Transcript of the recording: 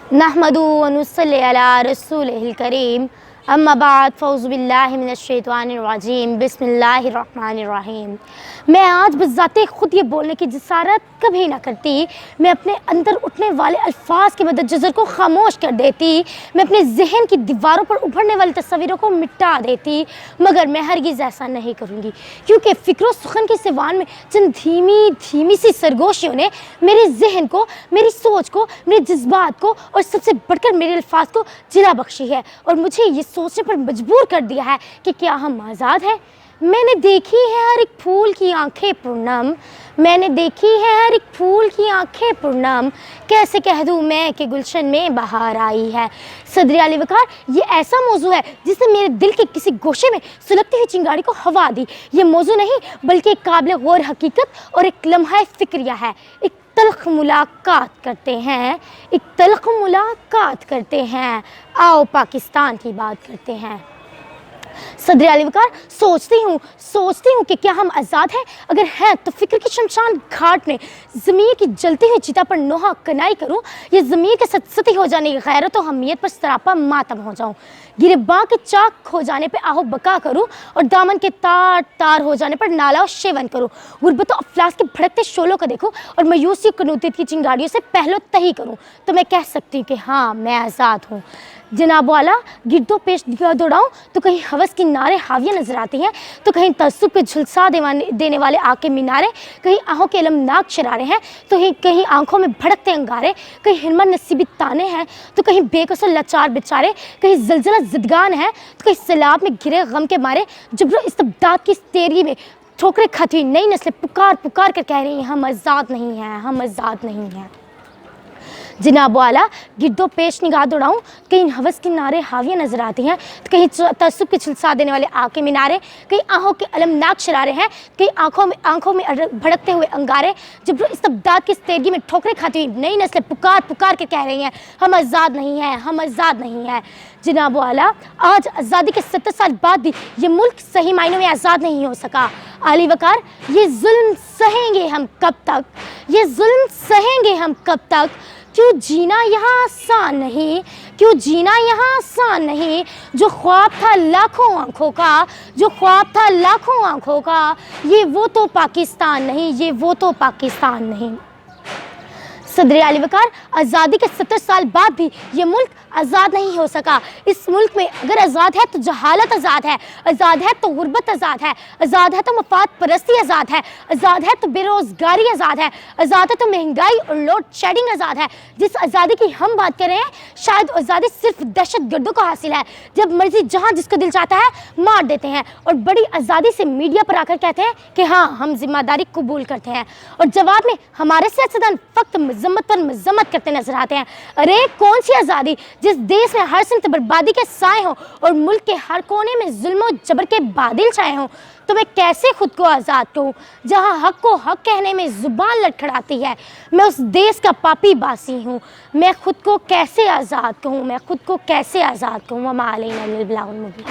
नहमदु व नुसल्ली अला रसूलिहिल करीम अम्मा बाद फ़ौज़ु बिल्लाहि मिनश्शैतानिर रजीम बिस्मिल्लाहिर रहमानिर रहीम। मैं आज बज़ाते ख़ुद ये बोलने की जसारत कभी ना करती। मैं अपने अंदर उठने वाले अल्फाज के मदद जज़र को खामोश कर देती। मैं अपने जहन की दीवारों पर उभरने वाली तस्वीरों को मिटा देती, मगर मैं हरगिज़ ऐसा नहीं करूँगी, क्योंकि फ़िक्र सुखन के सिवान में चंद धीमी धीमी सी सरगोशियों ने मेरे जहन को, मेरी सोच को, मेरे जज्बात को और सबसे बढ़कर मेरे अल्फाज को जिला बख्शी है और मुझे ये सोचने पर मजबूर कर दिया है कि क्या हम आज़ाद हैं। मैंने देखी है हर एक फूल की आंखें पूर्णम, मैंने देखी है हर एक फूल की आंखें पूर्णम, कैसे कह दूँ मैं कि गुलशन में बहार आई है। सदर आली वकार, ये ऐसा मौजू है जिसने मेरे दिल के किसी गोशे में सुलगती हुई चिंगारी को हवा दी। ये मौजू नहीं बल्कि एक काबिल गौर हकीकत और एक लम्हा फ़िक्रिया है। एक तल्ख मुलाकात करते हैं, एक तल्ख मुलाकात करते हैं। आओ पाकिस्तान की बात करते हैं। सदर आली वकार, सोचती हूँ कि क्या हम आज़ाद हैं? अगर हैं तो फ़िक्र की शमशान घाट में ज़मीर की जलती हुई चिता पर नोहा कनाई करूँ या ज़मीर के सतसती हो जाने की गैरत और हमियत पर सरापा मातम हो जाऊँ। गिरबां के चाक खो जाने पर आहो बका करूँ और दामन के तार तार हो जाने पर नाला और शेवन करूँ। गुर्बत और अफलास के भड़कते शोलों को देखूँ और मायूसी कनूतियत की चिंगारियों से पहलो तही करूँ, तो मैं कह सकती हूँ कि हाँ, मैं आज़ाद हूँ। जनाब वाला, गिरदो पेश दौड़ाऊँ तो कहीं हवस की नारे हावियाँ नजर आती हैं, तो कहीं तअस्सुब पे झुलसा देने वाले आग के मीनारे, कहीं आहों के अलमनाक शरारे हैं, तो कहीं आंखों में भड़कते अंगारे, कहीं हिरमत नसीबी ताने हैं, तो कहीं बेकसुर लाचार बेचारे, कहीं जलजला ज़िदगान है, तो कहीं सैलाब में घिरे गम के मारे जबरो इस्तबदाद की तेरगी में ठोकरें खाती हुई नई नस्लें पुकार पुकार कर कह रही हैं, हम आज़ाद नहीं हैं, हम आज़ाद नहीं हैं। जनाब वाला, गिरदो पेश निगाह दौड़ाऊँ कहीं हवस की नारे हावियाँ नजर आती हैं, तो कहीं तअस्सुब के झुलसा देने वाले आग के मीनारे, कहीं आहों के अलमनाक शरारे हैं, कहीं आंखों में भड़कते हुए अंगारे जब इस्तबदाद की तेरगी में ठोकरें खाती हुई नई नस्लें पुकार पुकार के कह रही हैं, हम आज़ाद नहीं हैं, हम आज़ाद नहीं हैं। जनाब वाला, आज आज़ादी के 70 साल बाद भी ये मुल्क सही मायनों में आज़ाद नहीं हो सका। आली वकार, ये जुल्म सहेंगे हम कब तक, ये जुल्म सहेंगे हम कब तक? क्यों जीना यहाँ आसान नहीं, क्यों जीना यहाँ आसान नहीं? जो ख्वाब था लाखों आँखों का, जो ख्वाब था लाखों आँखों का, ये वो तो पाकिस्तान नहीं, ये वो तो पाकिस्तान नहीं। सदर आली वकार, आज़ादी के 70 साल बाद भी ये मुल्क आज़ाद नहीं हो सका। इस मुल्क में अगर आज़ाद है तो जहालत आज़ाद है, आज़ाद है तो गुर्बत आज़ाद है, आज़ाद है तो मफाद परस्ती आज़ाद है, आज़ाद है तो बेरोज़गारी आज़ाद है, आज़ाद है तो महंगाई और लोड शेडिंग आज़ाद है। जिस आज़ादी की हम बात कर रहे हैं, शायद आज़ादी सिर्फ दहशत गर्दों को हासिल है, जब मर्जी जहाँ जिसको दिल चाहता है मार देते हैं और बड़ी आज़ादी से मीडिया पर आकर कहते हैं कि हाँ, हम जिम्मेदारी कबूल करते हैं, और जवाब में हमारे सियासतदान फक्त मजम्मत पर मजम्मत करते नजर आते हैं। अरे कौन सी आज़ादी जिस देश में हर सिमत बर्बादी के साए हों और मुल्क के हर कोने में जुल्म और जबर के बादल छाए हों? तो मैं कैसे खुद को आज़ाद कहूँ जहाँ हक को हक कहने में ज़ुबान लड़खड़ाती है? मैं उस देश का पापी बासी हूँ। मैं खुद को कैसे आज़ाद कहूँ, मैं खुद को कैसे आज़ाद कहूँ? वमा अलैना इल्लल बलागुल मुबीन।